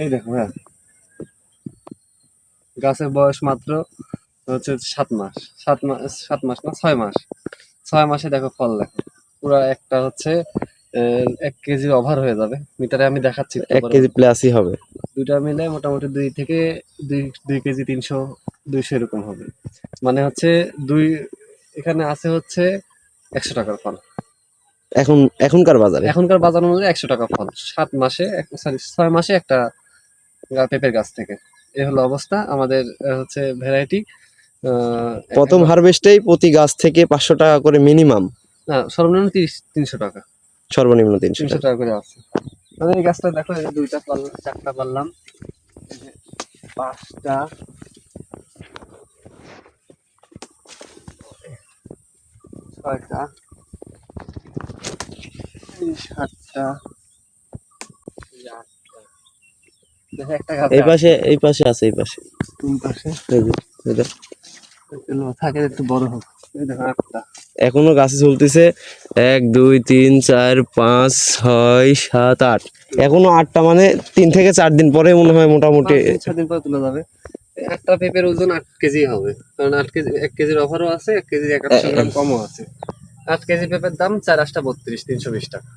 এই দেখো হ্যাঁ, গাছের বয়স মাত্র হচ্ছে 7 মাস। 7 মাস না, 6 মাস। 6 মাসে দেখো ফল দেখো, পুরো একটা হচ্ছে 1 কেজির ওভার হয়ে যাবে। মিটারে আমি দেখাচ্ছি একটু 1 পরে। কেজি প্লাসই হবে। দুইটা মিলে মোটামুটি 2 কেজি 300 200 এরকম হবে। মানে হচ্ছে দুই, এখানে আছে হচ্ছে 100 টাকার ফল। এখনকার বাজারে। এখনকার বাজার অনুযায়ী 100 টাকা ফল 7 মাসে, সরি 6 মাসে একটা পেঁপের গাছ থেকে। এ হলো অবস্থা আমাদের হচ্ছে ভ্যারাইটি। প্রথম হারভেস্টেই প্রতি গাছ থেকে 500 টাকা করে মিনিমাম, না, সর্বনিম্ন 300 টাকা, সর্বনিম্ন 300 300 টাকা। টাকা করে আছে। মানে এই গাছটা দেখো, এই যে দুইটা পারলাম, চারটা পারলাম, এই যে পাঁচটা, ছয়টা, এই সাতটা, এই আটটা। দেখো একটা গাছে এই পাশে, এই পাশে আছে, এই পাশে। তিন পাশে এই যে, এই যে। থাকে, একটু বড় হোক। এই দেখো আটটা। এখনো গাছে চলতেছে 1 2 3 4 5 6 7 8, এখনো 8টা, মানে 3 থেকে 4 দিন পরে মনে হয় মোটামুটি। 5 দিন 6 দিন পরে তোলা যাবে। একটা পেঁপের ওজন 8 কেজি হবে, কারণ 8 কেজি, 1 কেজির অফারও আছে, 1 কেজি 150 গ্রাম কমও আছে। 8 কেজি পেঁপের দাম 4 8টা 32, 320 টাকা।